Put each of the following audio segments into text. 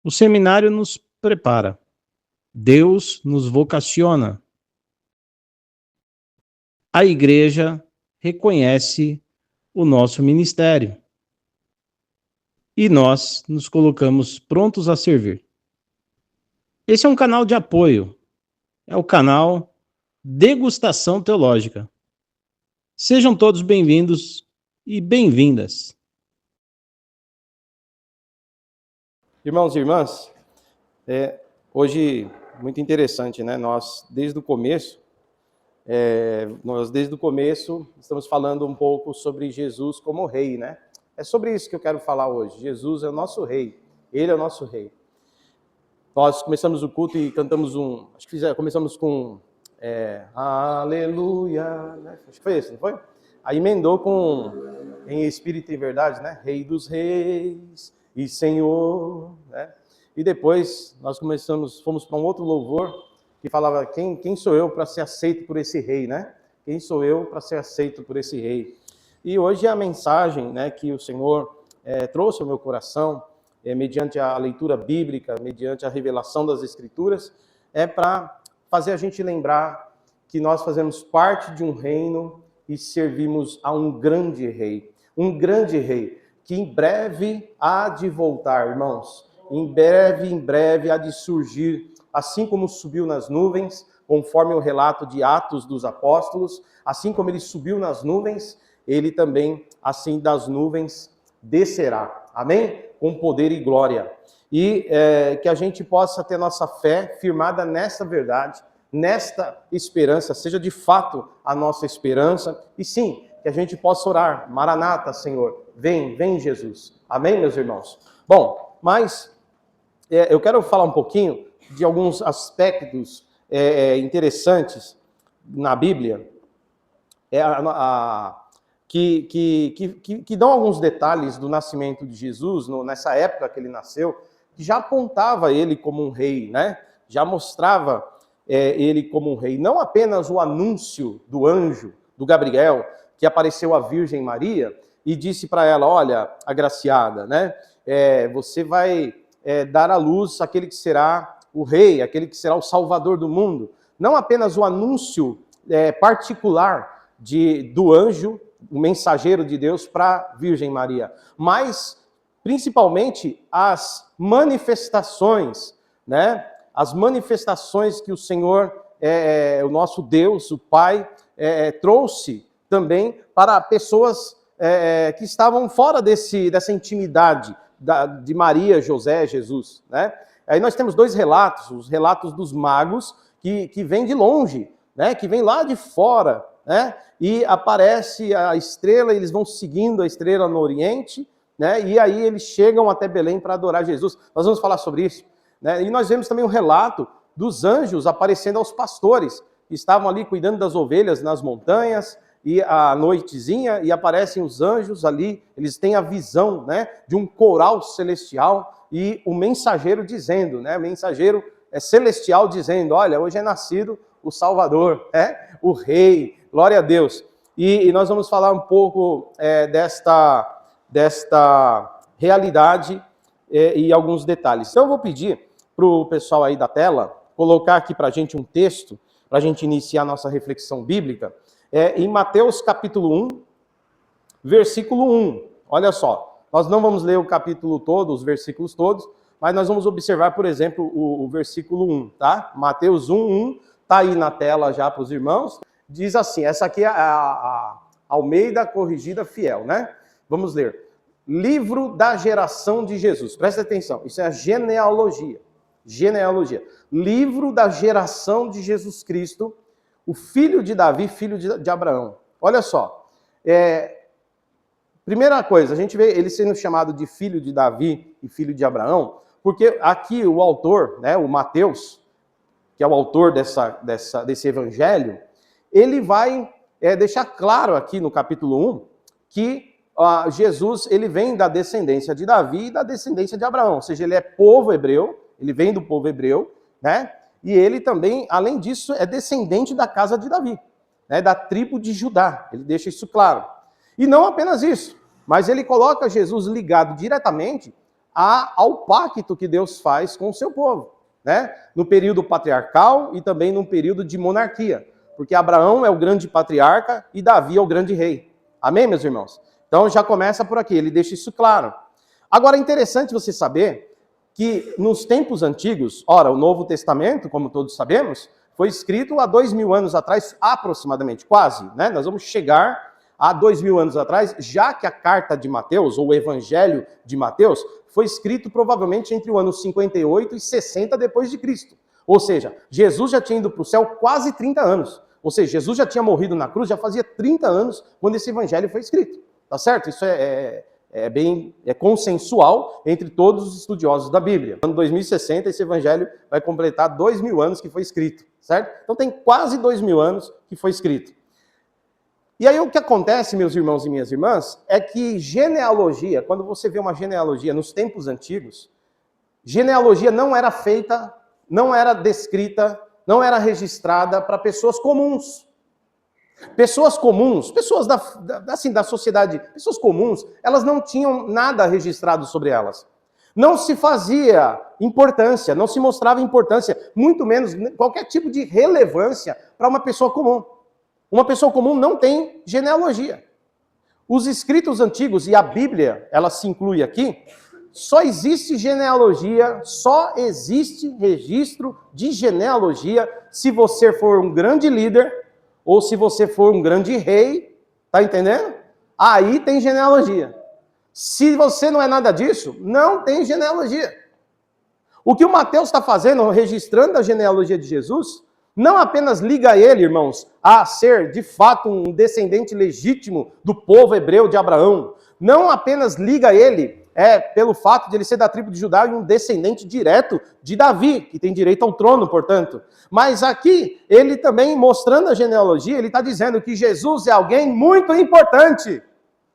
O seminário nos prepara. Deus nos vocaciona. A igreja reconhece o nosso ministério. E nós nos colocamos prontos a servir. Esse é um canal de apoio. É o canal Degustação Teológica. Sejam todos bem-vindos e bem-vindas. Irmãos e irmãs, hoje muito interessante, né? Nós desde o começo estamos falando um pouco sobre Jesus como rei, né? É sobre isso que eu quero falar hoje. Jesus é o nosso rei, ele é o nosso rei. Nós começamos o culto e cantamos começamos com Aleluia, né? Acho que foi esse, não foi? Aí emendou com Em Espírito e Verdade, né? Rei dos Reis e Senhor, né? E depois nós fomos para um outro louvor que falava quem sou eu para ser aceito por esse rei, né? Quem sou eu para ser aceito por esse rei? E hoje a mensagem, né, que o Senhor trouxe ao meu coração, mediante a leitura bíblica, mediante a revelação das Escrituras, é para fazer a gente lembrar que nós fazemos parte de um reino e servimos a um grande rei que em breve há de voltar, irmãos. Em breve há de surgir, assim como subiu nas nuvens, conforme o relato de Atos dos Apóstolos, assim como ele subiu nas nuvens, ele também, assim das nuvens, descerá. Amém? Com poder e glória. E que a gente possa ter nossa fé firmada nessa verdade, nesta esperança, seja de fato a nossa esperança, e sim, que a gente possa orar, Maranata, Senhor, vem Jesus. Amém, meus irmãos? Bom, mas eu quero falar um pouquinho de alguns aspectos interessantes na Bíblia, que dão alguns detalhes do nascimento de Jesus, nessa época que ele nasceu, que já apontava ele como um rei, né? Já mostrava ele como um rei. Não apenas o anúncio do anjo, do Gabriel, que apareceu à Virgem Maria e disse para ela, olha, agraciada, né? Você vai dar à luz aquele que será o rei, aquele que será o salvador do mundo. Não apenas o anúncio particular do anjo, o mensageiro de Deus para a Virgem Maria, mas principalmente as manifestações, né? As manifestações que o Senhor, o nosso Deus, o Pai, trouxe também para pessoas que estavam fora dessa intimidade de Maria, José, Jesus, né? Aí nós temos dois relatos, os relatos dos magos, que vêm de longe, né? Que vêm lá de fora, né? E aparece a estrela, eles vão seguindo a estrela no Oriente, né? E aí eles chegam até Belém para adorar Jesus. Nós vamos falar sobre isso, né? E nós vemos também um relato dos anjos aparecendo aos pastores, que estavam ali cuidando das ovelhas nas montanhas, e à noitezinha, e aparecem os anjos ali, eles têm a visão, né, de um coral celestial, e o mensageiro dizendo, né, o mensageiro celestial dizendo, olha, hoje é nascido o Salvador, o Rei, glória a Deus. E nós vamos falar um pouco desta realidade e alguns detalhes. Então eu vou pedir para o pessoal aí da tela colocar aqui para a gente um texto, para a gente iniciar a nossa reflexão bíblica, em Mateus capítulo 1, versículo 1. Olha só, nós não vamos ler o capítulo todo, os versículos todos, mas nós vamos observar, por exemplo, o versículo 1, tá? Mateus 1, 1, tá aí na tela já para os irmãos. Diz assim, essa aqui é a Almeida Corrigida Fiel, né? Vamos ler. Livro da geração de Jesus. Presta atenção, isso é a genealogia. Genealogia. Livro da geração de Jesus Cristo, o filho de Davi, filho de Abraão. Olha só, primeira coisa, a gente vê ele sendo chamado de filho de Davi e filho de Abraão, porque aqui o autor, né, o Mateus, que é o autor desse evangelho, ele vai deixar claro aqui no capítulo 1 que Jesus ele vem da descendência de Davi e da descendência de Abraão, ou seja, ele é povo hebreu, ele vem do povo hebreu, né? E ele também, além disso, é descendente da casa de Davi, né, da tribo de Judá. Ele deixa isso claro. E não apenas isso, mas ele coloca Jesus ligado diretamente ao pacto que Deus faz com o seu povo, né? No período patriarcal e também no período de monarquia, porque Abraão é o grande patriarca e Davi é o grande rei. Amém, meus irmãos? Então já começa por aqui, ele deixa isso claro. Agora é interessante você saber que nos tempos antigos, ora, o Novo Testamento, como todos sabemos, foi escrito há 2000 anos atrás, aproximadamente, quase, né? Nós vamos chegar a 2000 anos atrás, já que a carta de Mateus, ou o Evangelho de Mateus, foi escrito provavelmente entre o ano 58 e 60 depois de Cristo. Ou seja, Jesus já tinha ido para o céu quase 30 anos. Ou seja, Jesus já tinha morrido na cruz, já fazia 30 anos quando esse evangelho foi escrito. Tá certo? Isso é consensual entre todos os estudiosos da Bíblia. No ano 2060, esse evangelho vai completar 2000 anos que foi escrito, certo? Então tem quase 2000 anos que foi escrito. E aí o que acontece, meus irmãos e minhas irmãs, é que genealogia, quando você vê uma genealogia nos tempos antigos, genealogia não era feita, não era descrita, não era registrada para pessoas comuns. Pessoas comuns, pessoas da sociedade, pessoas comuns, elas não tinham nada registrado sobre elas. Não se fazia importância, não se mostrava importância, muito menos qualquer tipo de relevância para uma pessoa comum. Uma pessoa comum não tem genealogia. Os escritos antigos e a Bíblia, ela se inclui aqui, só existe genealogia, só existe registro de genealogia se você for um grande líder ou se você for um grande rei, tá entendendo? Aí tem genealogia. Se você não é nada disso, não tem genealogia. O que o Mateus está fazendo, registrando a genealogia de Jesus, não apenas liga ele, irmãos, a ser de fato um descendente legítimo do povo hebreu de Abraão. Não apenas liga ele pelo fato de ele ser da tribo de Judá e um descendente direto de Davi, que tem direito ao trono, portanto. Mas aqui, ele também, mostrando a genealogia, ele está dizendo que Jesus é alguém muito importante.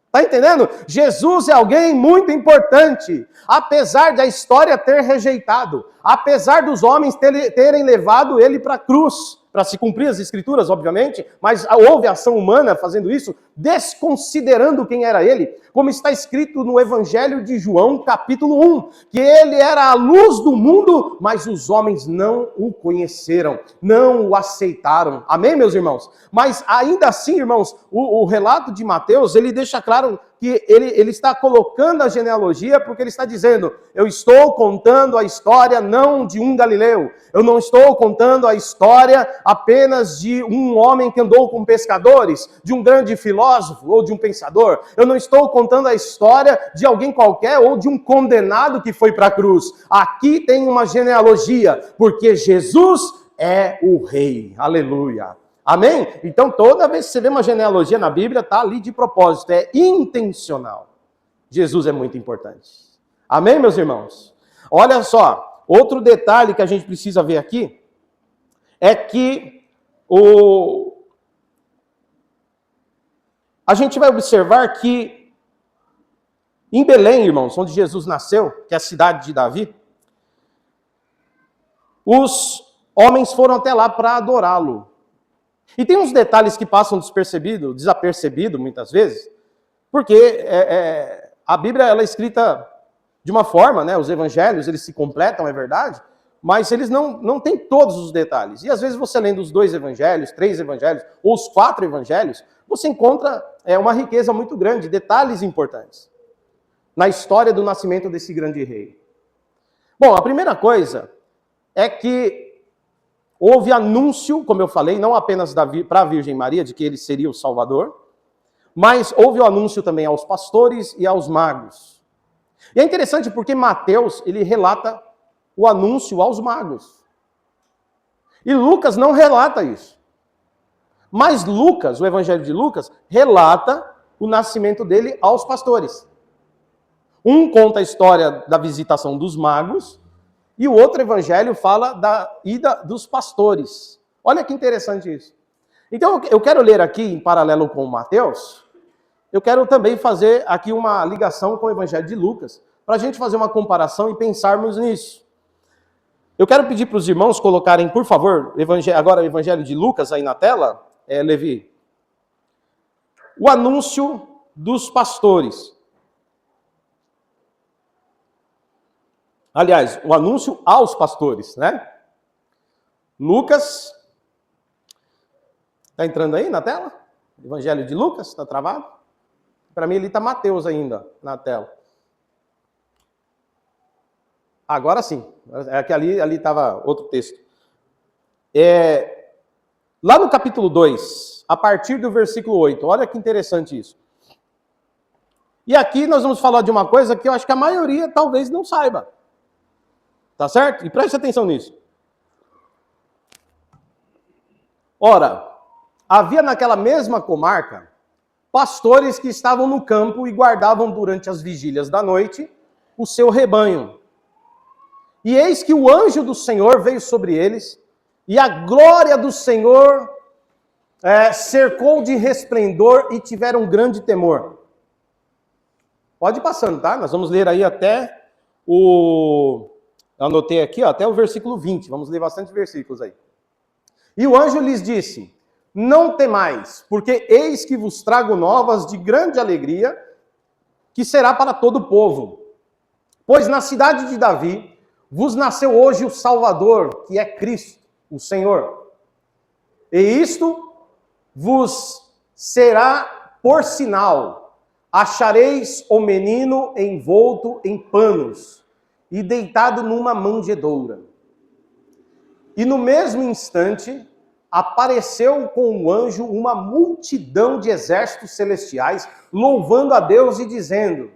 Está entendendo? Jesus é alguém muito importante. Apesar da história ter rejeitado, apesar dos homens terem levado ele para a cruz, para se cumprir as escrituras, obviamente, mas houve ação humana fazendo isso, desconsiderando quem era ele, como está escrito no Evangelho de João, capítulo 1, que ele era a luz do mundo, mas os homens não o conheceram, não o aceitaram. Amém, meus irmãos? Mas ainda assim, irmãos, o relato de Mateus, ele deixa claro que ele está colocando a genealogia porque ele está dizendo, eu estou contando a história não de um galileu, eu não estou contando a história apenas de um homem que andou com pescadores, de um grande filósofo ou de um pensador, eu não estou contando a história de alguém qualquer ou de um condenado que foi para a cruz. Aqui tem uma genealogia, porque Jesus é o rei. Aleluia. Amém? Então, toda vez que você vê uma genealogia na Bíblia, está ali de propósito, é intencional. Jesus é muito importante. Amém, meus irmãos? Olha só, outro detalhe que a gente precisa ver aqui, é que a gente vai observar que em Belém, irmãos, onde Jesus nasceu, que é a cidade de Davi, os homens foram até lá para adorá-lo. E tem uns detalhes que passam desapercebido muitas vezes, porque a Bíblia ela é escrita de uma forma, né, os evangelhos eles se completam, é verdade, mas eles não têm todos os detalhes. E às vezes você lendo os 2 evangelhos, 3 evangelhos, ou os 4 evangelhos, você encontra uma riqueza muito grande, detalhes importantes na história do nascimento desse grande rei. Bom, a primeira coisa é que houve anúncio, como eu falei, não apenas para a Virgem Maria, de que ele seria o Salvador, mas houve o anúncio também aos pastores e aos magos. E é interessante porque Mateus, ele relata o anúncio aos magos. E Lucas não relata isso. Mas Lucas, o Evangelho de Lucas, relata o nascimento dele aos pastores. Um conta a história da visitação dos magos, e o outro evangelho fala da ida dos pastores. Olha que interessante isso. Então, eu quero ler aqui, em paralelo com Mateus, eu quero também fazer aqui uma ligação com o evangelho de Lucas, para a gente fazer uma comparação e pensarmos nisso. Eu quero pedir para os irmãos colocarem, por favor, agora o evangelho de Lucas aí na tela, Levi. O anúncio dos pastores. Aliás, o anúncio aos pastores, né? Lucas, está entrando aí na tela? Evangelho de Lucas, está travado? Para mim ali está Mateus ainda na tela. Agora sim, é que ali estava outro texto. Lá no capítulo 2, a partir do versículo 8, olha que interessante isso. E aqui nós vamos falar de uma coisa que eu acho que a maioria talvez não saiba. Tá certo? E preste atenção nisso. Ora, havia naquela mesma comarca pastores que estavam no campo e guardavam durante as vigílias da noite o seu rebanho. E eis que o anjo do Senhor veio sobre eles, e a glória do Senhor cercou de resplendor e tiveram grande temor. Pode ir passando, tá? Nós vamos ler aí até anotei aqui, ó, até o versículo 20. Vamos ler bastante versículos aí. E o anjo lhes disse: não temais, porque eis que vos trago novas de grande alegria, que será para todo o povo. Pois na cidade de Davi vos nasceu hoje o Salvador, que é Cristo, o Senhor. E isto vos será por sinal: achareis o menino envolto em panos e deitado numa manjedoura. E no mesmo instante apareceu com o anjo uma multidão de exércitos celestiais, louvando a Deus e dizendo: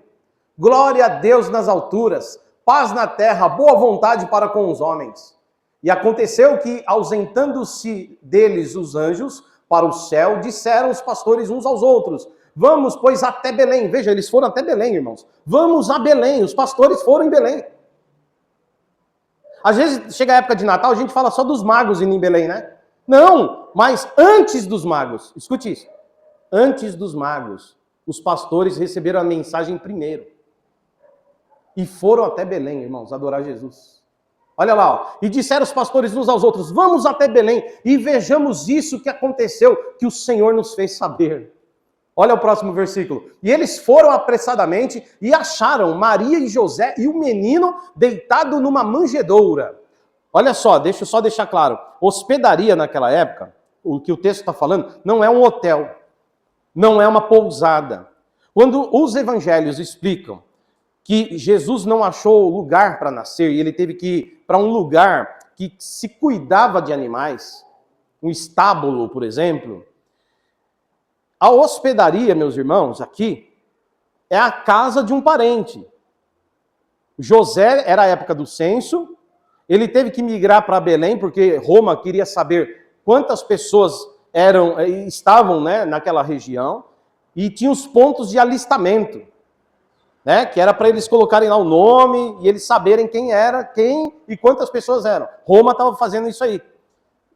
glória a Deus nas alturas, paz na terra, boa vontade para com os homens. E aconteceu que, ausentando-se deles os anjos para o céu, disseram os pastores uns aos outros: vamos, pois, até Belém. Veja, eles foram até Belém, irmãos. Vamos a Belém. Os pastores foram em Belém. Às vezes, chega a época de Natal, a gente fala só dos magos indo em Belém, né? Não, mas antes dos magos, escute isso. Antes dos magos, os pastores receberam a mensagem primeiro. E foram até Belém, irmãos, adorar Jesus. Olha lá, ó. E disseram os pastores uns aos outros: vamos até Belém e vejamos isso que aconteceu, que o Senhor nos fez saber. Olha o próximo versículo. E eles foram apressadamente e acharam Maria e José e o menino deitado numa manjedoura. Olha só, deixa eu só deixar claro. Hospedaria naquela época, o que o texto está falando, não é um hotel, não é uma pousada. Quando os evangelhos explicam que Jesus não achou lugar para nascer e ele teve que ir para um lugar que se cuidava de animais, um estábulo, por exemplo, a hospedaria, meus irmãos, aqui, é a casa de um parente. José era a época do censo, ele teve que migrar para Belém, porque Roma queria saber quantas pessoas estavam, né, naquela região, e tinha os pontos de alistamento, né, que era para eles colocarem lá o nome, e eles saberem quem era, quem e quantas pessoas eram. Roma estava fazendo isso aí.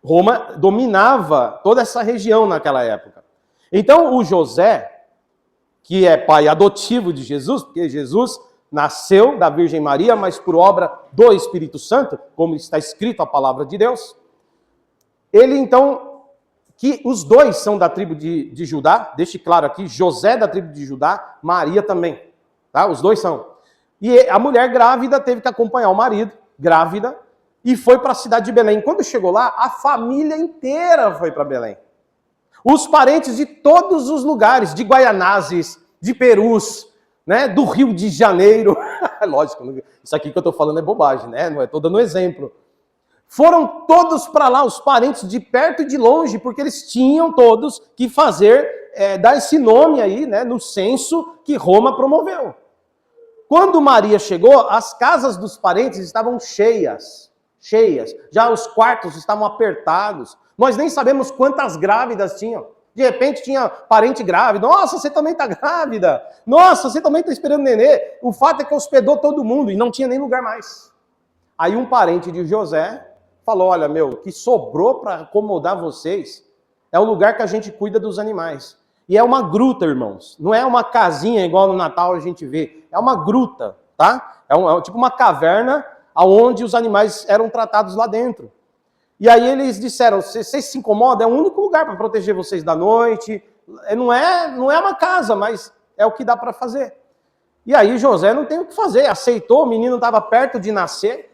Roma dominava toda essa região naquela época. Então, o José, que é pai adotivo de Jesus, porque Jesus nasceu da Virgem Maria, mas por obra do Espírito Santo, como está escrito a palavra de Deus, ele então, que os dois são da tribo de Judá, deixe claro aqui, José da tribo de Judá, Maria também, tá? Os dois são. E a mulher grávida teve que acompanhar o marido, grávida, e foi para a cidade de Belém. Quando chegou lá, a família inteira foi para Belém. Os parentes de todos os lugares, de Guaianazes, de Perus, né, do Rio de Janeiro. Lógico, isso aqui que eu estou falando é bobagem, né? Não estou dando um exemplo. Foram todos para lá, os parentes de perto e de longe, porque eles tinham todos que fazer, dar esse nome aí, né, no censo que Roma promoveu. Quando Maria chegou, as casas dos parentes estavam cheias. Já os quartos estavam apertados. Nós nem sabemos quantas grávidas tinham. De repente tinha parente grávido. Nossa, você também está grávida. Nossa, você também está esperando nenê. O fato é que hospedou todo mundo e não tinha nem lugar mais. Aí um parente de José falou: olha, o que sobrou para acomodar vocês é o lugar que a gente cuida dos animais. E é uma gruta, irmãos. Não é uma casinha igual no Natal a gente vê. É uma gruta, tá? É tipo uma caverna onde os animais eram tratados lá dentro. E aí eles disseram: vocês se incomodam? É o único lugar para proteger vocês da noite. Não é uma casa, mas é o que dá para fazer. E aí José não tem o que fazer, aceitou, o menino estava perto de nascer,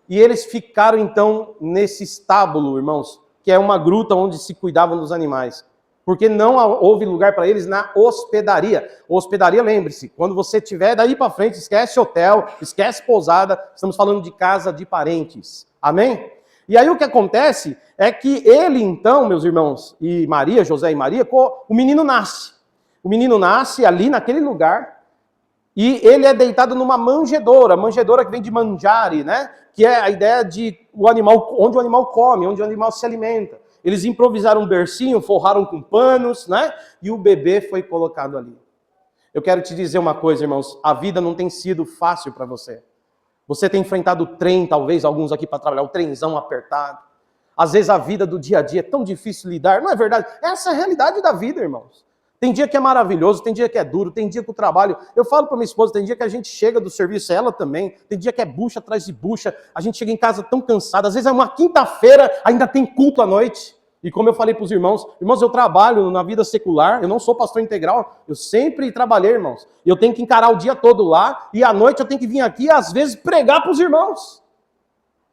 e eles ficaram então nesse estábulo, irmãos, que é uma gruta onde se cuidavam dos animais. Porque não houve lugar para eles na hospedaria. Hospedaria, lembre-se, quando você estiver daí para frente, esquece hotel, esquece pousada, estamos falando de casa de parentes. Amém? E aí o que acontece é que ele então, meus irmãos, e Maria, José e Maria, o menino nasce. O menino nasce ali naquele lugar e ele é deitado numa manjedoura que vem de manjare, né? Que é a ideia de o animal, onde o animal come, onde o animal se alimenta. Eles improvisaram um bercinho, forraram com panos, né? E o bebê foi colocado ali. Eu quero te dizer uma coisa, irmãos. A vida não tem sido fácil para você. Você tem enfrentado o trem, talvez, alguns aqui para trabalhar, o trenzão apertado. Às vezes a vida do dia a dia é tão difícil lidar. Não é verdade? Essa é a realidade da vida, irmãos. Tem dia que é maravilhoso, tem dia que é duro, tem dia que o trabalho... Eu falo para minha esposa, tem dia que a gente chega do serviço, ela também, tem dia que é bucha atrás de bucha, a gente chega em casa tão cansado, às vezes é uma quinta-feira, ainda tem culto à noite. E como eu falei para os irmãos, eu trabalho na vida secular, eu não sou pastor integral, eu sempre trabalhei, irmãos. Eu tenho que encarar o dia todo lá, e à noite eu tenho que vir aqui, às vezes, pregar para os irmãos.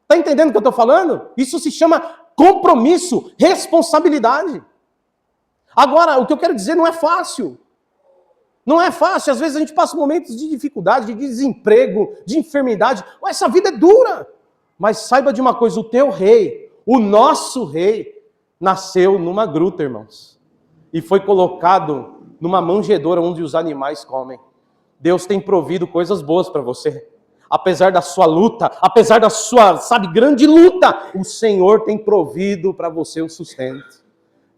Está entendendo o que eu estou falando? Isso se chama compromisso, responsabilidade. Agora, o que eu quero dizer não é fácil. Não é fácil. Às vezes a gente passa momentos de dificuldade, de desemprego, de enfermidade. Essa vida é dura. Mas saiba de uma coisa, o teu rei, o nosso rei, nasceu numa gruta, irmãos. E foi colocado numa manjedoura onde os animais comem. Deus tem provido coisas boas para você. Apesar da sua luta, apesar da sua, grande luta, o Senhor tem provido para você o sustento.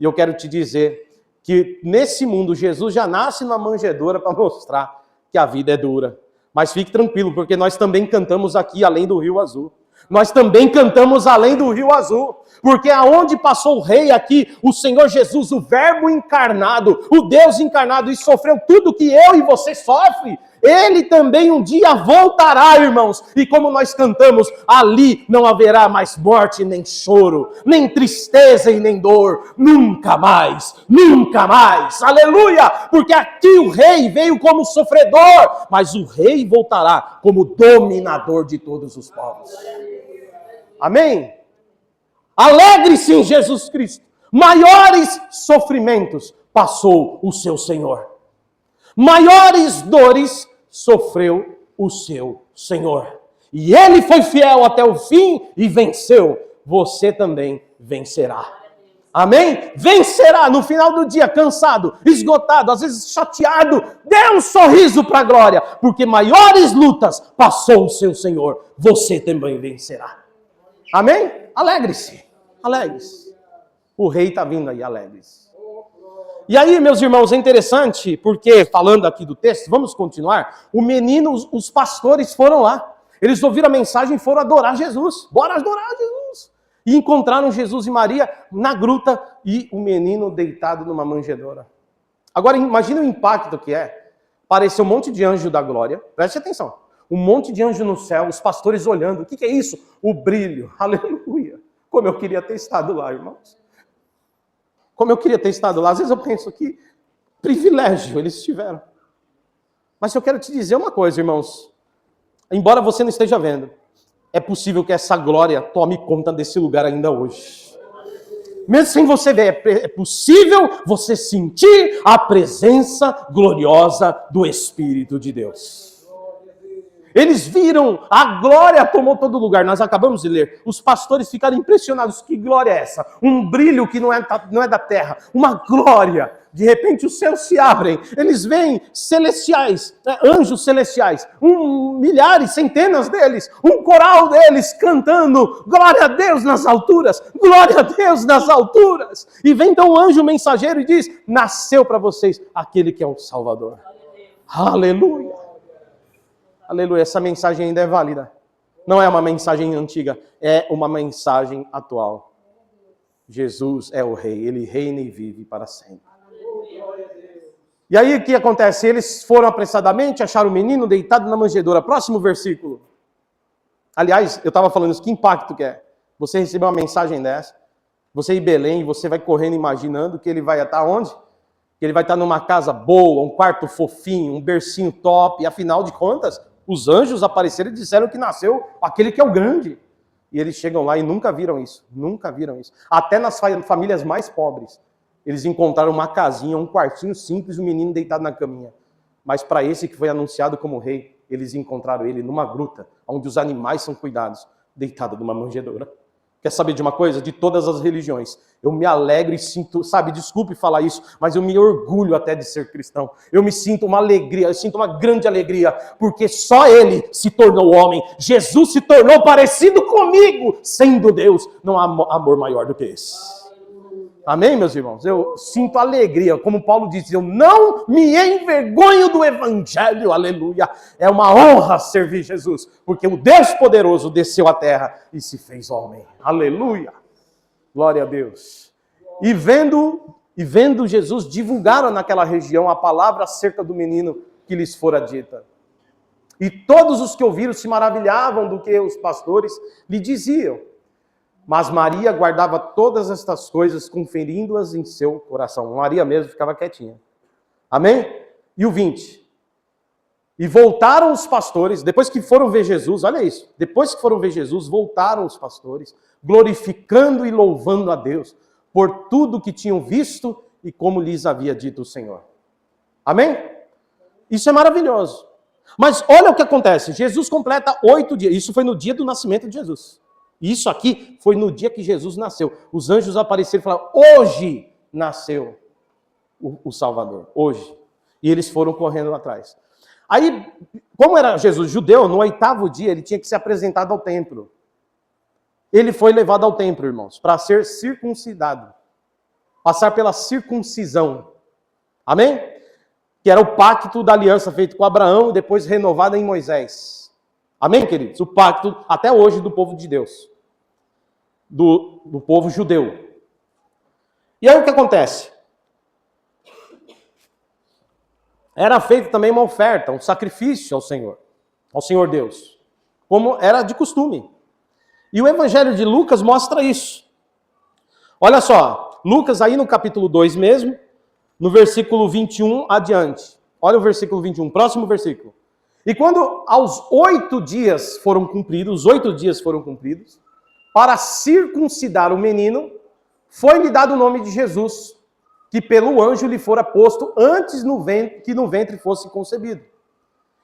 E eu quero te dizer que nesse mundo Jesus já nasce numa manjedoura para mostrar que a vida é dura. Mas fique tranquilo, porque nós também cantamos aqui além do Rio Azul. Nós também cantamos além do Rio Azul, porque aonde passou o rei aqui, o Senhor Jesus, o verbo encarnado, o Deus encarnado, e sofreu tudo que eu e você sofre, ele também um dia voltará, irmãos, e como nós cantamos, ali não haverá mais morte, nem choro, nem tristeza e nem dor, nunca mais, aleluia, porque aqui o rei veio como sofredor, mas o rei voltará como dominador de todos os povos. Amém? Alegre-se em Jesus Cristo. Maiores sofrimentos passou o seu Senhor. Maiores dores sofreu o seu Senhor. E ele foi fiel até o fim e venceu. Você também vencerá. Amém? Vencerá no final do dia, cansado, esgotado, às vezes chateado. Dê um sorriso para a glória, porque maiores lutas passou o seu Senhor. Você também vencerá. Amém? Alegre-se. Alegre-se. O rei está vindo aí, alegre-se. E aí, meus irmãos, é interessante, porque falando aqui do texto, vamos continuar. O menino, os pastores foram lá. Eles ouviram a mensagem e foram adorar Jesus. Bora adorar Jesus. E encontraram Jesus e Maria na gruta e o menino deitado numa manjedoura. Agora, imagine o impacto que é. Apareceu um monte de anjo da glória. Preste atenção. Um monte de anjo no céu, os pastores olhando. O que é isso? O brilho. Aleluia. Como eu queria ter estado lá, irmãos. Como eu queria ter estado lá. Às vezes eu penso que privilégio eles tiveram. Mas eu quero te dizer uma coisa, irmãos. Embora você não esteja vendo, é possível que essa glória tome conta desse lugar ainda hoje. Mesmo sem você ver, é possível você sentir a presença gloriosa do Espírito de Deus. Eles viram, a glória tomou todo lugar. Nós acabamos de ler. Os pastores ficaram impressionados. Que glória é essa? Um brilho que não é da terra. Uma glória. De repente os céus se abrem. Eles veem celestiais, anjos celestiais. Milhares, centenas deles. Um coral deles cantando. Glória a Deus nas alturas. Glória a Deus nas alturas. E vem então o anjo mensageiro e diz: nasceu para vocês aquele que é o Salvador. Aleluia. Aleluia, essa mensagem ainda é válida. Não é uma mensagem antiga, é uma mensagem atual. Jesus é o rei, ele reina e vive para sempre. E aí o que acontece? Eles foram apressadamente, acharam o menino deitado na manjedoura. Próximo versículo. Aliás, eu estava falando isso, que impacto que é? Você recebeu uma mensagem dessa, você ir em Belém, você vai correndo imaginando que ele vai estar onde? Que que ele vai estar numa casa boa, um quarto fofinho, um bercinho top, e afinal de contas, os anjos apareceram e disseram que nasceu aquele que é o grande. E eles chegam lá e nunca viram isso, nunca viram isso. Até nas famílias mais pobres, eles encontraram uma casinha, um quartinho simples, um menino deitado na caminha. Mas para esse que foi anunciado como rei, eles encontraram ele numa gruta, onde os animais são cuidados, deitado numa manjedoura. Quer saber de uma coisa? De todas as religiões, eu me alegro e sinto, sabe, desculpe falar isso, mas eu me orgulho até de ser cristão. Eu me sinto uma alegria, eu sinto uma grande alegria, porque só ele se tornou homem. Jesus se tornou parecido comigo, sendo Deus. Não há amor maior do que esse. Amém, meus irmãos? Eu sinto alegria, como Paulo diz, eu não me envergonho do evangelho, aleluia. É uma honra servir Jesus, porque o Deus poderoso desceu à terra e se fez homem, aleluia. Glória a Deus. E vendo Jesus, divulgaram naquela região a palavra acerca do menino que lhes fora dita. E todos os que ouviram se maravilhavam do que os pastores lhe diziam. Mas Maria guardava todas estas coisas, conferindo-as em seu coração. Maria mesmo ficava quietinha. Amém? E o 20. E voltaram os pastores, depois que foram ver Jesus, olha isso. Depois que foram ver Jesus, voltaram os pastores, glorificando e louvando a Deus por tudo que tinham visto e como lhes havia dito o Senhor. Amém? Isso é maravilhoso. Mas olha o que acontece. Jesus completa 8 dias. Isso foi no dia do nascimento de Jesus. Isso aqui foi no dia que Jesus nasceu. Os anjos apareceram e falaram, hoje nasceu o Salvador. Hoje. E eles foram correndo atrás. Aí, como era Jesus judeu, no 8º dia ele tinha que ser apresentado ao templo. Ele foi levado ao templo, irmãos, para ser circuncidado. Passar pela circuncisão. Amém? Que era o pacto da aliança feito com Abraão e depois renovado em Moisés. Amém, queridos? O pacto, até hoje, do povo de Deus. Do povo judeu. E aí o que acontece? Era feita também uma oferta, um sacrifício ao Senhor Deus. Como era de costume. E o Evangelho de Lucas mostra isso. Olha só, Lucas aí no capítulo 2 mesmo, no versículo 21 adiante. Olha o versículo 21, próximo versículo. E quando aos 8 dias foram cumpridos, para circuncidar o menino, foi-lhe dado o nome de Jesus, que pelo anjo lhe fora posto antes que no ventre fosse concebido.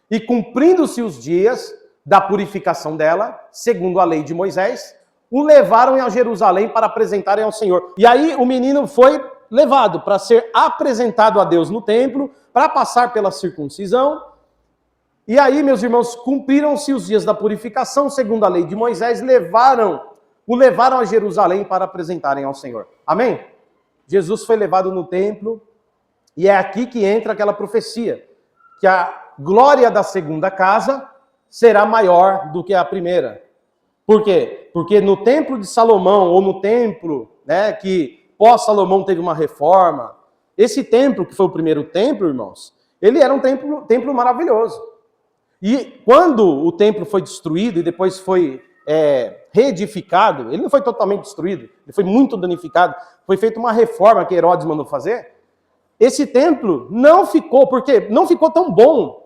E cumprindo-se os dias da purificação dela, segundo a lei de Moisés, o levaram a Jerusalém para apresentarem ao Senhor. E aí o menino foi levado para ser apresentado a Deus no templo, para passar pela circuncisão. E aí, meus irmãos, cumpriram-se os dias da purificação, segundo a lei de Moisés, o levaram a Jerusalém para apresentarem ao Senhor. Amém? Jesus foi levado no templo, e é aqui que entra aquela profecia, que a glória da segunda casa será maior do que a primeira. Por quê? Porque no templo de Salomão, ou no templo, né, que pós-Salomão teve uma reforma, esse templo, que foi o primeiro templo, irmãos, ele era um templo maravilhoso. E quando o templo foi destruído e depois foi reedificado, ele não foi totalmente destruído, ele foi muito danificado, foi feita uma reforma que Herodes mandou fazer, esse templo não ficou, porque não ficou tão bom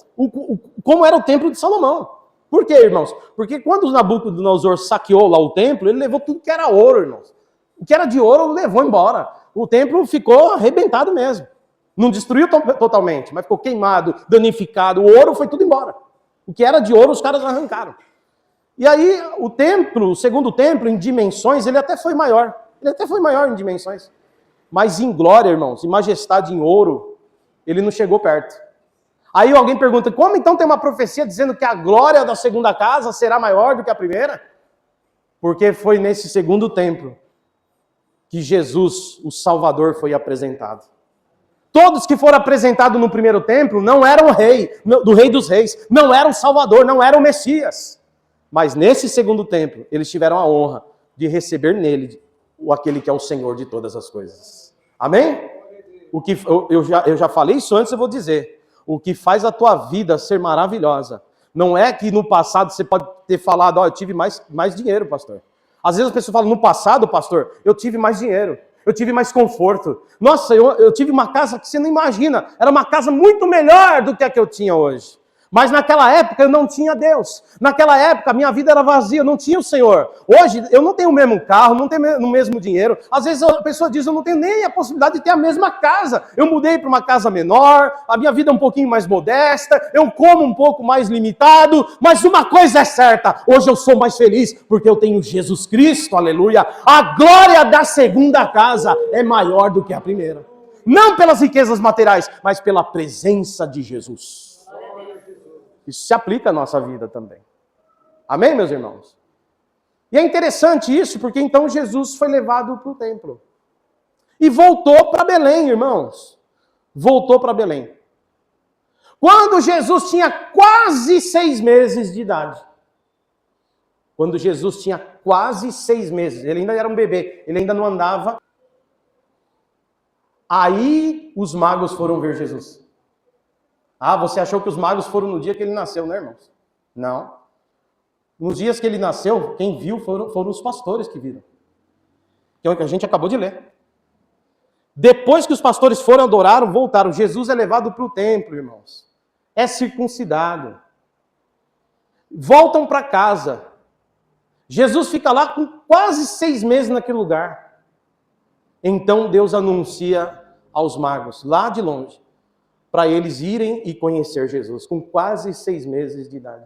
como era o templo de Salomão. Por quê, irmãos? Porque quando Nabucodonosor saqueou lá o templo, ele levou tudo que era ouro, irmãos. O que era de ouro, levou embora. O templo ficou arrebentado mesmo. Não destruiu totalmente, mas ficou queimado, danificado. O ouro foi tudo embora. O que era de ouro, os caras arrancaram. E aí, o segundo templo, em dimensões, ele até foi maior. Ele até foi maior em dimensões. Mas em glória, irmãos, em majestade, em ouro, ele não chegou perto. Aí alguém pergunta, como então tem uma profecia dizendo que a glória da segunda casa será maior do que a primeira? Porque foi nesse segundo templo que Jesus, o Salvador, foi apresentado. Todos que foram apresentados no primeiro templo não eram o rei, do rei dos reis, não eram o Salvador, não eram o Messias. Mas nesse segundo templo, eles tiveram a honra de receber nele aquele que é o Senhor de todas as coisas. Amém? Eu já falei isso antes, eu vou dizer. O que faz a tua vida ser maravilhosa não é que no passado você pode ter falado, eu tive mais dinheiro, pastor. Às vezes as pessoas falam, no passado, pastor, eu tive mais dinheiro. eu tive mais conforto. Nossa, eu tive uma casa que você não imagina, era uma casa muito melhor do que a que eu tinha hoje. Mas naquela época eu não tinha Deus. Naquela época a minha vida era vazia, eu não tinha o Senhor. Hoje eu não tenho o mesmo carro, não tenho o mesmo dinheiro. Às vezes a pessoa diz, eu não tenho nem a possibilidade de ter a mesma casa. Eu mudei para uma casa menor, a minha vida é um pouquinho mais modesta, eu como um pouco mais limitado, mas uma coisa é certa, hoje eu sou mais feliz porque eu tenho Jesus Cristo, aleluia. A glória da segunda casa é maior do que a primeira. Não pelas riquezas materiais, mas pela presença de Jesus. Isso se aplica à nossa vida também. Amém, meus irmãos? E é interessante isso, porque então Jesus foi levado para o templo. E voltou para Belém, irmãos. Voltou para Belém. Quando Jesus tinha quase 6 meses de idade. Quando Jesus tinha quase 6 meses. Ele ainda era um bebê, ele ainda não andava. Aí os magos foram ver Jesus. Ah, você achou que os magos foram no dia que ele nasceu, né, irmãos? Não. Nos dias que ele nasceu, quem viu foram os pastores que viram. Que é o que a gente acabou de ler. Depois que os pastores foram, adoraram, voltaram. Jesus é levado para o templo, irmãos. É circuncidado. Voltam para casa. Jesus fica lá com quase 6 meses naquele lugar. Então Deus anuncia aos magos, lá de longe, para eles irem e conhecer Jesus, com quase 6 meses de idade.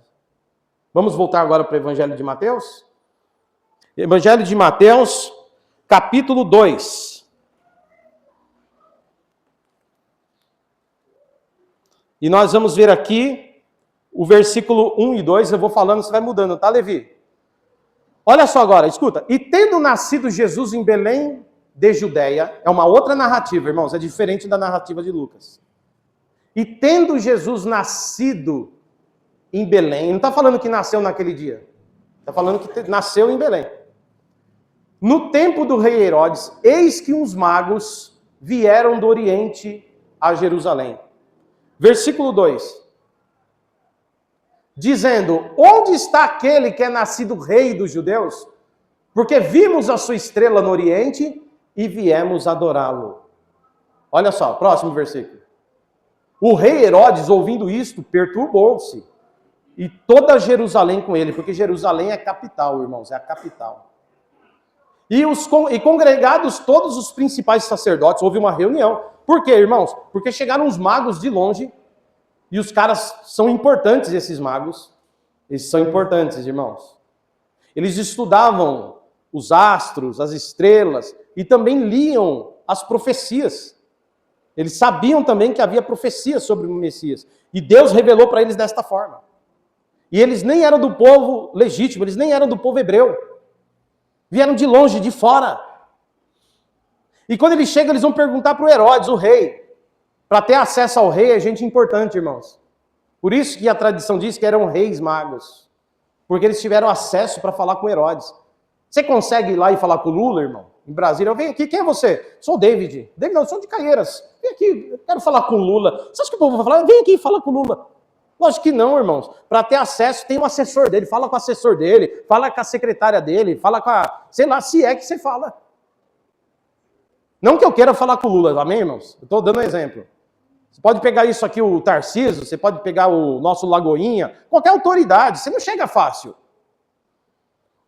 Vamos voltar agora para o Evangelho de Mateus? Evangelho de Mateus, capítulo 2. E nós vamos ver aqui o versículo 1 e 2, eu vou falando, você vai mudando, tá, Levi? Olha só agora, escuta. E tendo nascido Jesus em Belém de Judeia, é uma outra narrativa, irmãos, é diferente da narrativa de Lucas. E tendo Jesus nascido em Belém, não está falando que nasceu naquele dia, está falando que nasceu em Belém. No tempo do rei Herodes, eis que uns magos vieram do Oriente a Jerusalém. Versículo 2. Dizendo, onde está aquele que é nascido rei dos judeus? Porque vimos a sua estrela no Oriente e viemos adorá-lo. Olha só, próximo versículo. O rei Herodes, ouvindo isto, perturbou-se, e toda Jerusalém com ele, porque Jerusalém é a capital, irmãos, é a capital. E congregados todos os principais sacerdotes, houve uma reunião. Por quê, irmãos? Porque chegaram os magos de longe, e os caras são importantes, esses magos. Eles são importantes, irmãos. Eles estudavam os astros, as estrelas, e também liam as profecias. Eles sabiam também que havia profecias sobre o Messias. E Deus revelou para eles desta forma. E eles nem eram do povo legítimo, eles nem eram do povo hebreu. Vieram de longe, de fora. E quando eles chegam, eles vão perguntar para o Herodes, o rei. Para ter acesso ao rei é gente importante, irmãos. Por isso que a tradição diz que eram reis magos. Porque eles tiveram acesso para falar com Herodes. Você consegue ir lá e falar com o Lula, irmão? Em Brasília, eu venho aqui, quem é você? Sou o David. David, não, eu sou de Caieiras. Vem aqui, eu quero falar com o Lula. Você acha que o povo vai falar? Vem aqui e fala com o Lula. Lógico que não, irmãos. Para ter acesso, tem um assessor dele. Fala com o assessor dele, fala com a secretária dele, fala com a... Sei lá, se é que você fala. Não que eu queira falar com o Lula, amém, irmãos? Eu estou dando um exemplo. Você pode pegar isso aqui, o Tarcísio, você pode pegar o nosso Lagoinha, qualquer autoridade, você não chega fácil.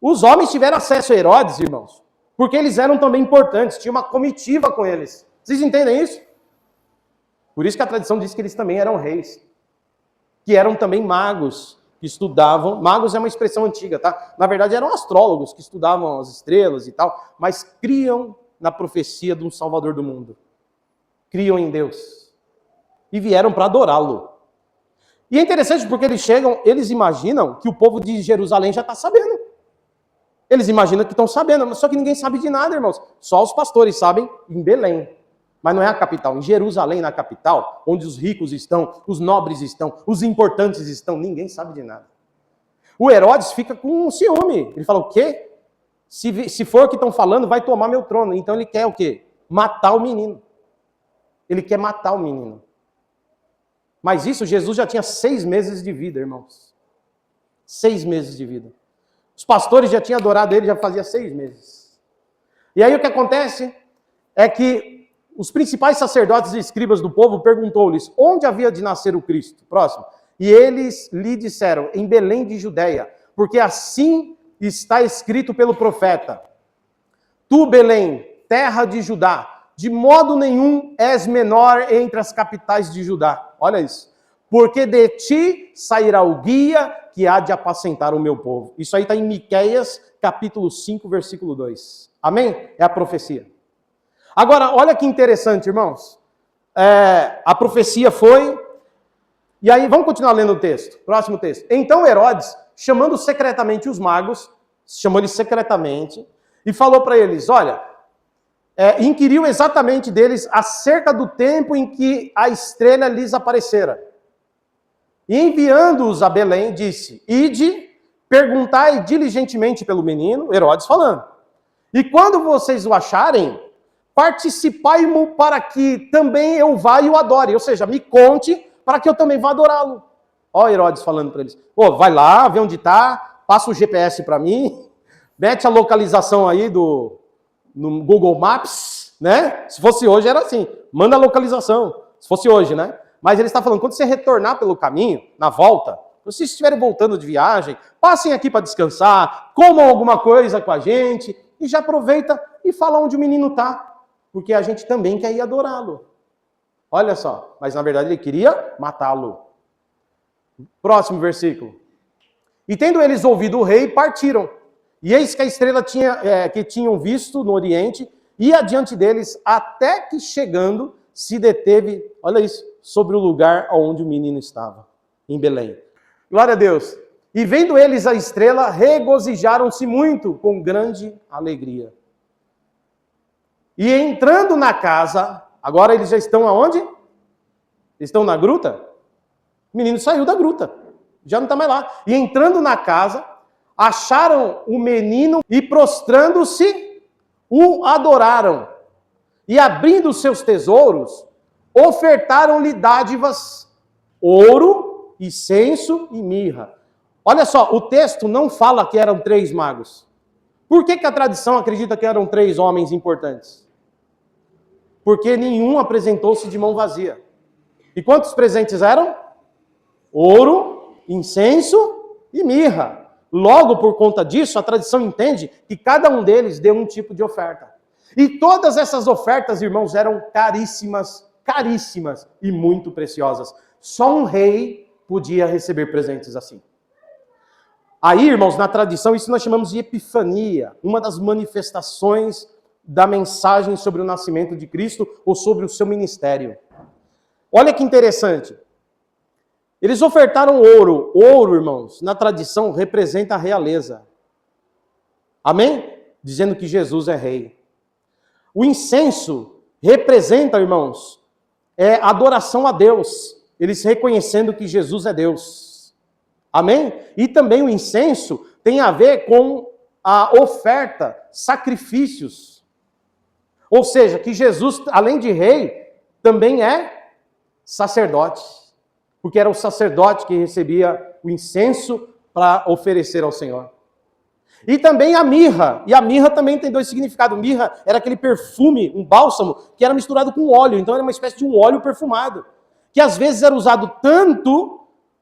Os homens tiveram acesso a Herodes, irmãos, porque eles eram também importantes, tinha uma comitiva com eles. Vocês entendem isso? Por isso que a tradição diz que eles também eram reis, que eram também magos, que estudavam. Magos é uma expressão antiga, tá? Na verdade eram astrólogos que estudavam as estrelas e tal, mas criam na profecia de um Salvador do mundo. Criam em Deus. E vieram para adorá-lo. E é interessante porque eles chegam, eles imaginam que o povo de Jerusalém já está sabendo. Eles imaginam que estão sabendo, mas só que ninguém sabe de nada, irmãos. Só os pastores sabem em Belém. Mas não é a capital. Em Jerusalém, na capital, onde os ricos estão, os nobres estão, os importantes estão, ninguém sabe de nada. O Herodes fica com um ciúme. Ele fala, o quê? Se for o que estão falando, vai tomar meu trono. Então ele quer o quê? Matar o menino. Ele quer matar o menino. Mas isso, Jesus já tinha 6 meses de vida, irmãos. 6 meses de vida. Os pastores já tinham adorado ele, já fazia 6 meses. E aí o que acontece? é que os principais sacerdotes e escribas do povo perguntou-lhes onde havia de nascer o Cristo. Próximo. E eles lhe disseram, em Belém de Judeia, porque assim está escrito pelo profeta. Tu, Belém, terra de Judá, de modo nenhum és menor entre as capitais de Judá. Olha isso. Porque de ti sairá o guia que há de apacentar o meu povo. Isso aí está em Miqueias, capítulo 5, versículo 2. Amém? É a profecia. Agora, olha que interessante, irmãos. A profecia foi... E aí, vamos continuar lendo o texto. Próximo texto. Então Herodes, chamando secretamente os magos, chamou eles secretamente, e falou para eles, olha, inquiriu exatamente deles acerca do tempo em que a estrela lhes aparecera. E enviando-os a Belém, disse, ide, perguntai diligentemente pelo menino, Herodes falando. E quando vocês o acharem, participai-mo para que também eu vá e o adore. Ou seja, me conte para que eu também vá adorá-lo. Ó Herodes falando para eles. Vai lá, vê onde está, passa o GPS para mim, mete a localização aí no Google Maps, né? Se fosse hoje era assim, manda a localização. Se fosse hoje, né? Mas ele está falando, quando você retornar pelo caminho, na volta, se vocês estiverem voltando de viagem, passem aqui para descansar, comam alguma coisa com a gente, e já aproveita e fala onde o menino está, porque a gente também quer ir adorá-lo. Olha só, mas na verdade ele queria matá-lo. Próximo versículo. E tendo eles ouvido o rei, partiram. E eis que a estrela que tinham visto no oriente, ia adiante deles, até que chegando, se deteve, olha isso, sobre o lugar onde o menino estava, em Belém. Glória a Deus. E vendo eles a estrela, regozijaram-se muito, com grande alegria. E entrando na casa, agora eles já estão aonde? Estão na gruta? O menino saiu da gruta, já não está mais lá. E entrando na casa, acharam o menino e prostrando-se, o adoraram. E abrindo seus tesouros, ofertaram-lhe dádivas, ouro, incenso e mirra. Olha só, o texto não fala que eram 3 magos. Por que a tradição acredita que eram 3 homens importantes? Porque nenhum apresentou-se de mão vazia. E quantos presentes eram? Ouro, incenso e mirra. Logo, por conta disso, a tradição entende que cada um deles deu um tipo de oferta. E todas essas ofertas, irmãos, eram caríssimas, caríssimas e muito preciosas. Só um rei podia receber presentes assim. Aí, irmãos, na tradição, isso nós chamamos de epifania, uma das manifestações da mensagem sobre o nascimento de Cristo ou sobre o seu ministério. Olha que interessante. Eles ofertaram ouro. Ouro, irmãos, na tradição representa a realeza. Amém? Dizendo que Jesus é rei. O incenso representa, irmãos, adoração a Deus. Eles reconhecendo que Jesus é Deus. Amém? E também o incenso tem a ver com a oferta, sacrifícios. Ou seja, que Jesus, além de rei, também é sacerdote. Porque era o sacerdote que recebia o incenso para oferecer ao Senhor. E também a mirra. E a mirra também tem 2 significados. Mirra era aquele perfume, um bálsamo, que era misturado com óleo. Então era uma espécie de um óleo perfumado. Que às vezes era usado tanto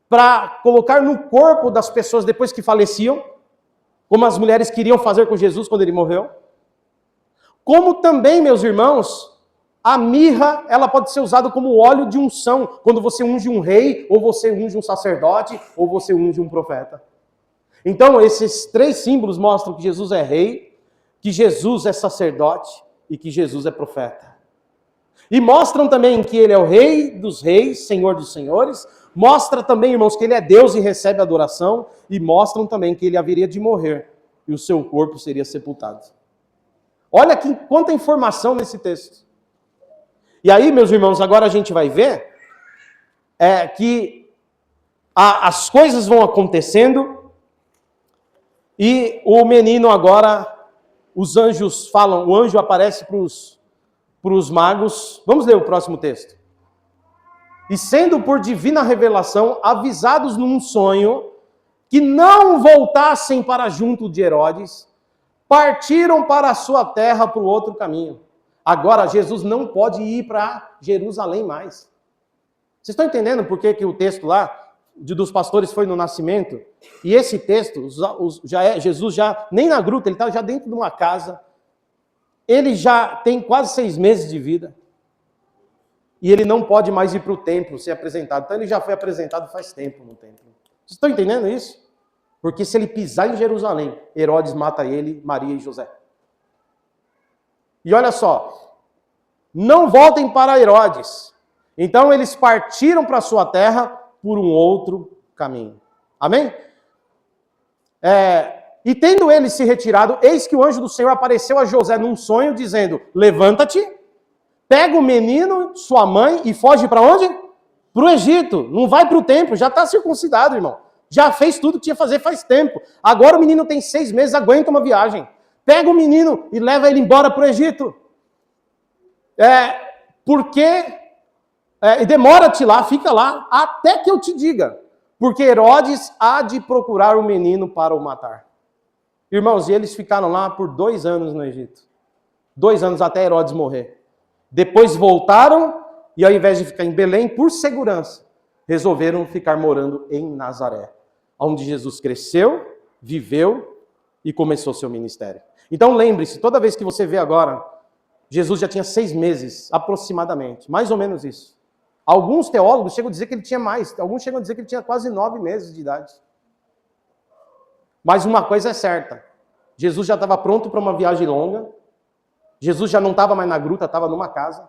para colocar no corpo das pessoas depois que faleciam, como as mulheres queriam fazer com Jesus quando ele morreu. Como também, meus irmãos, a mirra, ela pode ser usada como óleo de unção, quando você unge um rei, ou você unge um sacerdote, ou você unge um profeta. Então, esses 3 símbolos mostram que Jesus é rei, que Jesus é sacerdote e que Jesus é profeta. E mostram também que ele é o rei dos reis, senhor dos senhores. Mostra também, irmãos, que ele é Deus e recebe adoração. E mostram também que ele haveria de morrer e o seu corpo seria sepultado. Olha quanta informação nesse texto. E aí, meus irmãos, agora a gente vai ver que as coisas vão acontecendo e o menino agora, os anjos falam, o anjo aparece para os magos. Vamos ler o próximo texto. E sendo por divina revelação avisados num sonho que não voltassem para junto de Herodes, partiram para a sua terra para o outro caminho. Agora, Jesus não pode ir para Jerusalém mais. Vocês estão entendendo por que o texto lá dos pastores foi no nascimento? E esse texto, Jesus já, nem na gruta, ele está já dentro de uma casa. Ele já tem quase 6 meses de vida. E ele não pode mais ir para o templo ser apresentado. Então ele já foi apresentado faz tempo no templo. Vocês estão entendendo isso? Porque se ele pisar em Jerusalém, Herodes mata ele, Maria e José. E olha só, não voltem para Herodes. Então eles partiram para sua terra por um outro caminho. Amém? E tendo ele se retirado, eis que o anjo do Senhor apareceu a José num sonho, dizendo: levanta-te, pega o menino, sua mãe, e foge para onde? Para o Egito. Não vai para o templo, já está circuncidado, irmão. Já fez tudo que tinha que fazer faz tempo. Agora o menino tem 6 meses, aguenta uma viagem. Pega o menino e leva ele embora para o Egito. E demora-te lá, fica lá, até que eu te diga. Porque Herodes há de procurar o menino para o matar. Irmãos, e eles ficaram lá por 2 anos no Egito. 2 anos até Herodes morrer. Depois voltaram e ao invés de ficar em Belém, por segurança, resolveram ficar morando em Nazaré, onde Jesus cresceu, viveu e começou seu ministério. Então lembre-se, toda vez que você vê agora, Jesus já tinha 6 meses, aproximadamente, mais ou menos isso. Alguns teólogos chegam a dizer que ele tinha mais, alguns chegam a dizer que ele tinha quase 9 meses de idade. Mas uma coisa é certa, Jesus já estava pronto para uma viagem longa, Jesus já não estava mais na gruta, estava numa casa,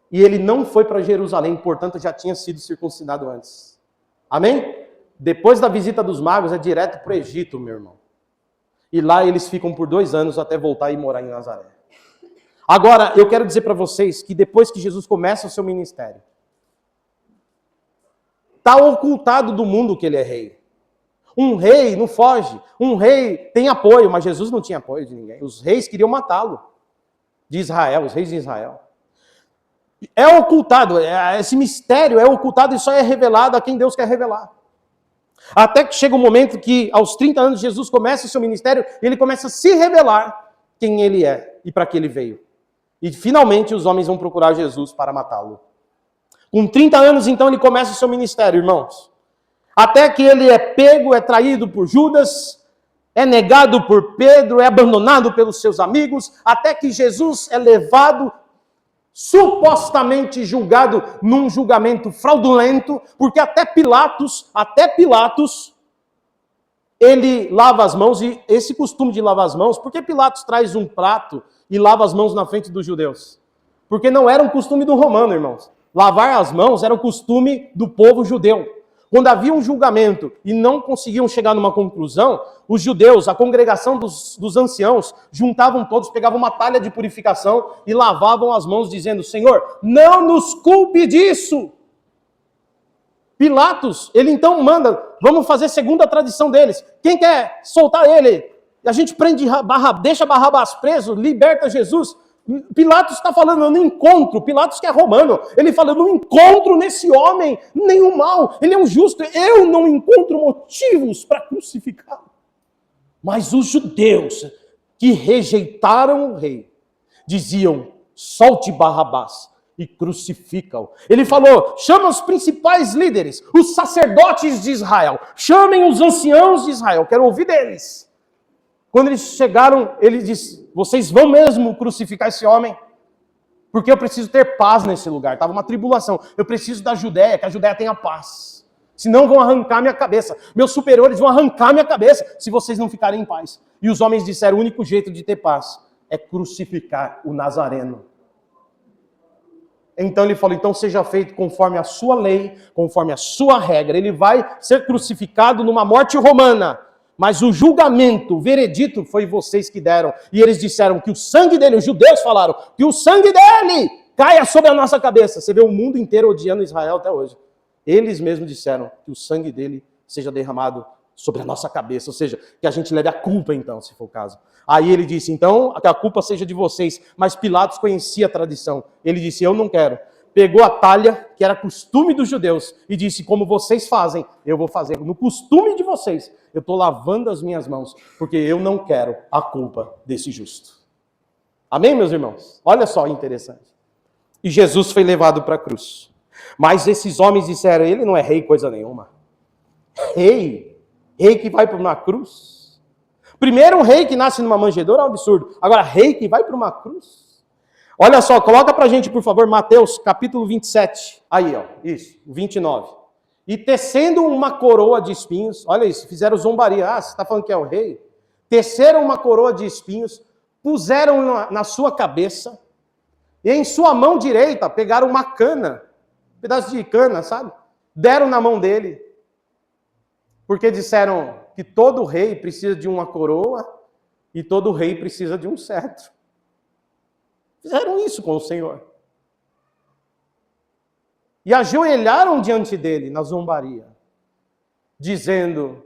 e ele não foi para Jerusalém, portanto já tinha sido circuncidado antes. Amém? Depois da visita dos magos é direto para o Egito, meu irmão. E lá eles ficam por 2 anos até voltar e morar em Nazaré. Agora, eu quero dizer para vocês que depois que Jesus começa o seu ministério, está ocultado do mundo que ele é rei. Um rei não foge, um rei tem apoio, mas Jesus não tinha apoio de ninguém. Os reis queriam matá-lo, de Israel, os reis de Israel. É ocultado, esse mistério é ocultado e só é revelado a quem Deus quer revelar. Até que chega um momento que, aos 30 anos, Jesus começa o seu ministério e ele começa a se revelar quem ele é e para que ele veio. E finalmente os homens vão procurar Jesus para matá-lo. Com 30 anos, então, ele começa o seu ministério, irmãos. Até que ele é pego, é traído por Judas, é negado por Pedro, é abandonado pelos seus amigos, até que Jesus é levado, supostamente julgado num julgamento fraudulento, porque até Pilatos, ele lava as mãos, e esse costume de lavar as mãos, por que Pilatos traz um prato e lava as mãos na frente dos judeus? Porque não era um costume do romano, irmãos. Lavar as mãos era o costume do povo judeu. Quando havia um julgamento e não conseguiam chegar numa conclusão, os judeus, a congregação dos anciãos, juntavam todos, pegavam uma talha de purificação e lavavam as mãos dizendo: Senhor, não nos culpe disso. Pilatos, ele então manda, vamos fazer segundo a tradição deles. Quem quer soltar ele? A gente deixa Barrabás preso, liberta Jesus. Pilatos está falando, eu não encontro, Pilatos que é romano, ele fala, eu não encontro nesse homem nenhum mal, ele é um justo, eu não encontro motivos para crucificá-lo. Mas os judeus que rejeitaram o rei, diziam, solte Barrabás e crucifica-o. Ele falou, chama os principais líderes, os sacerdotes de Israel, chamem os anciãos de Israel, quero ouvir deles. Quando eles chegaram, ele disse, vocês vão mesmo crucificar esse homem? Porque eu preciso ter paz nesse lugar. Estava uma tribulação. Eu preciso da Judéia, que a Judéia tenha paz. Senão vão arrancar minha cabeça. Meus superiores vão arrancar minha cabeça se vocês não ficarem em paz. E os homens disseram, o único jeito de ter paz é crucificar o Nazareno. Então ele falou, então seja feito conforme a sua lei, conforme a sua regra. Ele vai ser crucificado numa morte romana. Mas o julgamento, o veredito, foi vocês que deram. E eles disseram que o sangue dele, os judeus falaram, que o sangue dele caia sobre a nossa cabeça. Você vê o mundo inteiro odiando Israel até hoje. Eles mesmos disseram que o sangue dele seja derramado sobre a nossa cabeça. Ou seja, que a gente leve a culpa então, se for o caso. Aí ele disse, então, que a culpa seja de vocês. Mas Pilatos conhecia a tradição. Ele disse, eu não quero. Pegou a talha, que era costume dos judeus, e disse, como vocês fazem, eu vou fazer. No costume de vocês, eu estou lavando as minhas mãos, porque eu não quero a culpa desse justo. Amém, meus irmãos? Olha só, interessante. E Jesus foi levado para a cruz. Mas esses homens disseram, ele não é rei coisa nenhuma. Rei que vai para uma cruz. Primeiro, um rei que nasce numa manjedoura é um absurdo. Agora, rei que vai para uma cruz. Olha só, coloca para a gente, por favor, Mateus capítulo 27. Aí, ó, isso, 29. E tecendo uma coroa de espinhos, olha isso, fizeram zombaria. Ah, você está falando que é o rei? Teceram uma coroa de espinhos, puseram na sua cabeça, e em sua mão direita pegaram uma cana, um pedaço de cana, sabe? Deram na mão dele. Porque disseram que todo rei precisa de uma coroa e todo rei precisa de um cetro. Fizeram isso com o Senhor. E ajoelharam diante dele na zombaria, dizendo,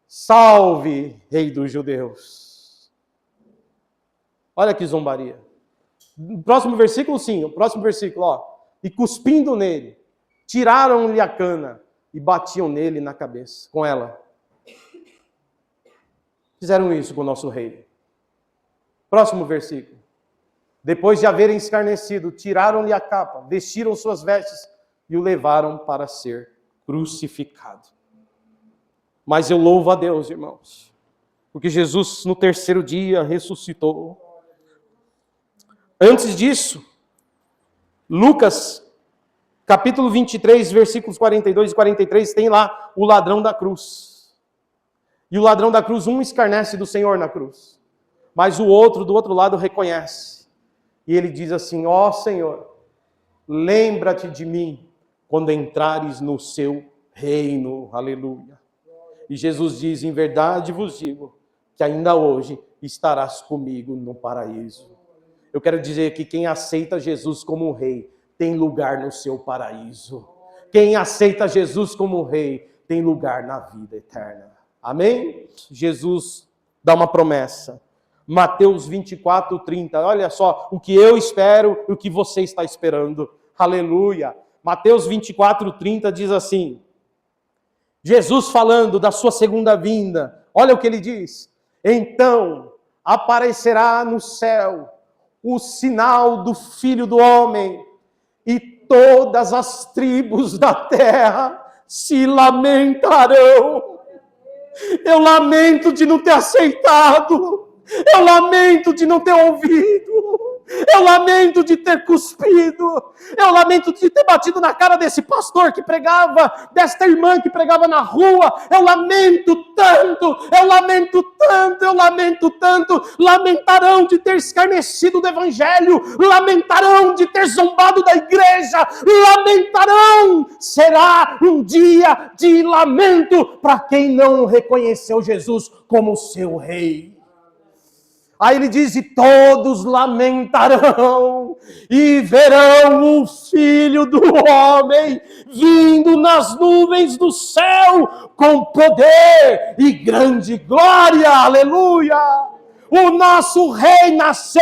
salve, rei dos judeus. Olha que zombaria. Próximo versículo, sim, o próximo versículo, ó. E cuspindo nele, tiraram-lhe a cana e batiam nele na cabeça, com ela. Fizeram isso com o nosso rei. Próximo versículo. Depois de haverem escarnecido, tiraram-lhe a capa, vestiram suas vestes e o levaram para ser crucificado. Mas eu louvo a Deus, irmãos, porque Jesus no terceiro dia ressuscitou. Antes disso, Lucas, capítulo 23, versículos 42 e 43, tem lá o ladrão da cruz. E o ladrão da cruz, um escarnece do Senhor na cruz, mas o outro, do outro lado, reconhece. E ele diz assim, ó Senhor, lembra-te de mim quando entrares no seu reino. Aleluia. E Jesus diz, em verdade vos digo, que ainda hoje estarás comigo no paraíso. Eu quero dizer que quem aceita Jesus como rei, tem lugar no seu paraíso. Quem aceita Jesus como rei, tem lugar na vida eterna. Amém? Jesus dá uma promessa. Mateus 24, 30. Olha só o que eu espero e o que você está esperando. Aleluia. Mateus 24, 30 diz assim. Jesus falando da sua segunda vinda. Olha o que ele diz. Então aparecerá no céu o sinal do Filho do Homem, e todas as tribos da terra se lamentarão. Eu lamento de não ter aceitado. Eu lamento de não ter ouvido. Eu lamento de ter cuspido. Eu lamento de ter batido na cara desse pastor que pregava, desta irmã que pregava na rua. Eu lamento tanto, eu lamento tanto, eu lamento tanto. Lamentarão de ter escarnecido do evangelho. Lamentarão de ter zombado da igreja. Lamentarão. Será um dia de lamento para quem não reconheceu Jesus como seu rei. Aí ele diz, e todos lamentarão, e verão o Filho do Homem, vindo nas nuvens do céu, com poder e grande glória, aleluia! O nosso rei nasceu,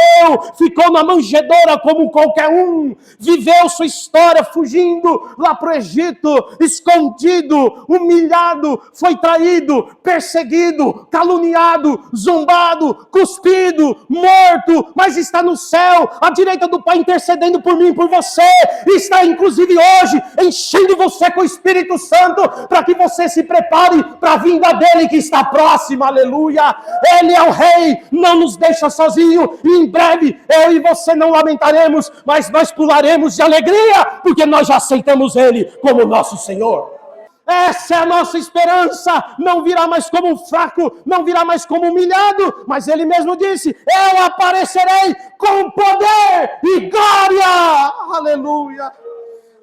ficou na manjedoura como qualquer um, viveu sua história fugindo lá para o Egito, escondido, humilhado, foi traído, perseguido, caluniado, zombado, cuspido, morto, mas está no céu, à direita do Pai intercedendo por mim e por você, está inclusive hoje enchendo você com o Espírito Santo, para que você se prepare para a vinda dele que está próxima, aleluia! Ele é o rei, não nos deixa sozinho, e em breve eu e você não lamentaremos, mas nós pularemos de alegria, porque nós já aceitamos ele como nosso Senhor. Essa é a nossa esperança, não virá mais como um fraco, não virá mais como humilhado, mas ele mesmo disse, eu aparecerei com poder e glória, aleluia.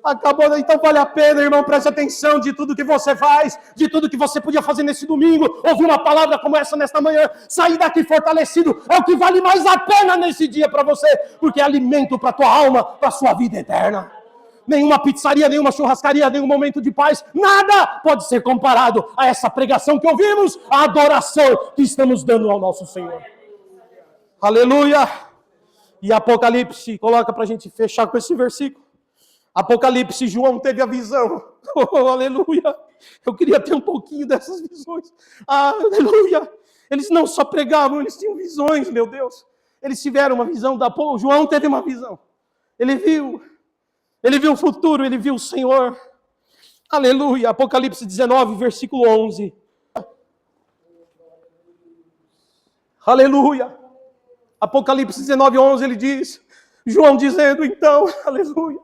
Acabou, então vale a pena, irmão, preste atenção de tudo que você faz, de tudo que você podia fazer nesse domingo, ouvir uma palavra como essa nesta manhã, sair daqui fortalecido, é o que vale mais a pena nesse dia para você, porque é alimento para a tua alma, para a sua vida eterna. Nenhuma pizzaria, nenhuma churrascaria, nenhum momento de paz, nada pode ser comparado a essa pregação que ouvimos, a adoração que estamos dando ao nosso Senhor. Aleluia! E Apocalipse, coloca para a gente fechar com esse versículo. Apocalipse, João teve a visão. Oh, aleluia. Eu queria ter um pouquinho dessas visões. Aleluia. Eles não só pregavam, eles tinham visões, meu Deus. Eles tiveram uma visão João teve uma visão. Ele viu o futuro, ele viu o Senhor. Aleluia. Apocalipse 19, versículo 11. Aleluia. Apocalipse 19, 11, ele diz, João dizendo, então, aleluia,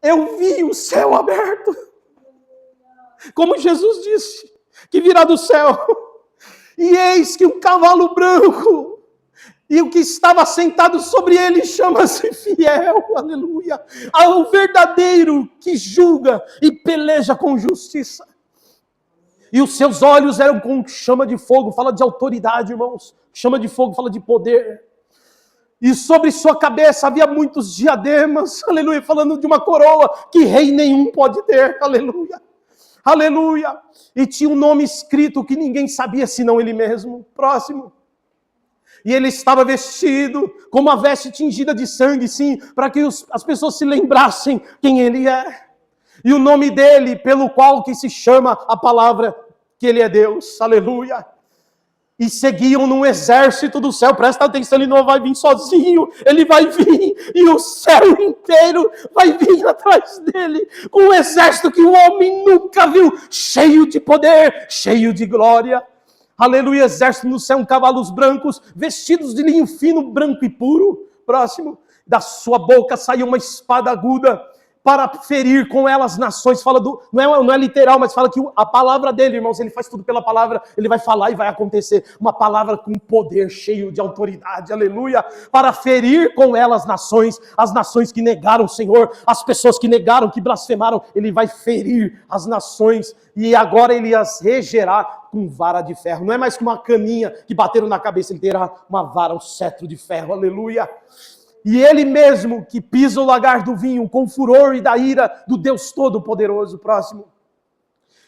eu vi o céu aberto. Como Jesus disse, que virá do céu. E eis que um cavalo branco, e o que estava sentado sobre ele chama-se Fiel, aleluia, ao verdadeiro que julga e peleja com justiça. E os seus olhos eram com chama de fogo, fala de autoridade, irmãos. Chama de fogo, fala de poder. E sobre sua cabeça havia muitos diademas, aleluia, falando de uma coroa que rei nenhum pode ter, aleluia. Aleluia. E tinha um nome escrito que ninguém sabia senão ele mesmo. Próximo. E ele estava vestido com uma veste tingida de sangue, sim, para que as pessoas se lembrassem quem ele é. E o nome dele, pelo qual que se chama a palavra que ele é Deus. Aleluia. E seguiam num exército do céu. Presta atenção, ele não vai vir sozinho. Ele vai vir e o céu inteiro vai vir atrás dele. Com um exército que o homem nunca viu. Cheio de poder, cheio de glória. Aleluia, exército no céu, cavalos brancos, vestidos de linho fino, branco e puro. Próximo. Da sua boca saiu uma espada aguda para ferir com ela as nações. Fala não é literal, mas fala que a palavra dele, irmãos, ele faz tudo pela palavra, ele vai falar e vai acontecer. Uma palavra com poder, cheio de autoridade, aleluia, para ferir com ela as nações que negaram o Senhor, as pessoas que negaram, que blasfemaram, ele vai ferir as nações, e agora ele as regerá com vara de ferro. Não é mais com uma caninha que bateram na cabeça, ele terá uma vara, um cetro de ferro, aleluia. E ele mesmo que pisa o lagar do vinho com furor e da ira do Deus Todo-Poderoso. Próximo.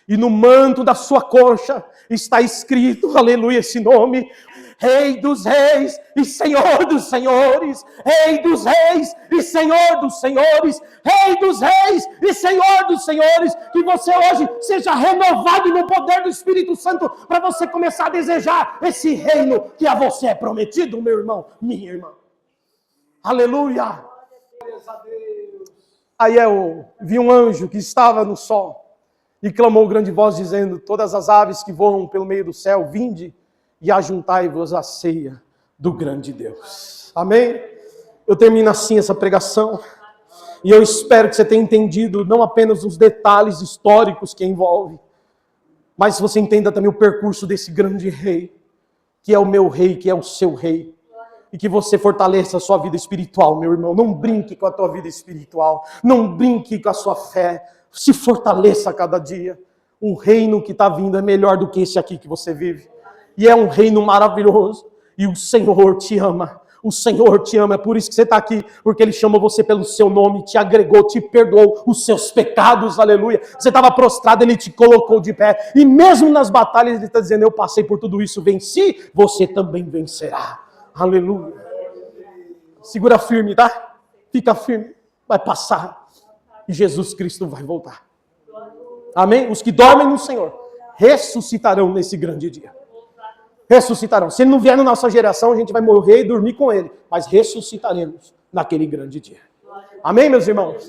E no manto da sua coxa está escrito, aleluia, esse nome: Rei dos reis e Senhor dos senhores. Rei dos reis e Senhor dos senhores. Rei dos reis e Senhor dos senhores. Que você hoje seja renovado no poder do Espírito Santo para você começar a desejar esse reino que a você é prometido, meu irmão, minha irmã. Aleluia! Aí eu vi um anjo que estava no sol e clamou grande voz dizendo: todas as aves que voam pelo meio do céu, vinde e ajuntai-vos à ceia do grande Deus. Amém? Eu termino assim essa pregação e eu espero que você tenha entendido não apenas os detalhes históricos que envolve, mas você entenda também o percurso desse grande rei, que é o meu rei, que é o seu rei. E que você fortaleça a sua vida espiritual, meu irmão. Não brinque com a tua vida espiritual. Não brinque com a sua fé. Se fortaleça a cada dia. O reino que está vindo é melhor do que esse aqui que você vive. E é um reino maravilhoso. E o Senhor te ama. O Senhor te ama. É por isso que você está aqui. Porque Ele chama você pelo seu nome. Te agregou, te perdoou os seus pecados. Aleluia. Você estava prostrado, Ele te colocou de pé. E mesmo nas batalhas Ele está dizendo: eu passei por tudo isso, venci. Você também vencerá. Aleluia. Segura firme, tá? Fica firme. Vai passar. E Jesus Cristo vai voltar. Amém? Os que dormem no Senhor ressuscitarão nesse grande dia. Ressuscitarão. Se Ele não vier na nossa geração, a gente vai morrer e dormir com Ele. Mas ressuscitaremos naquele grande dia. Amém, meus irmãos?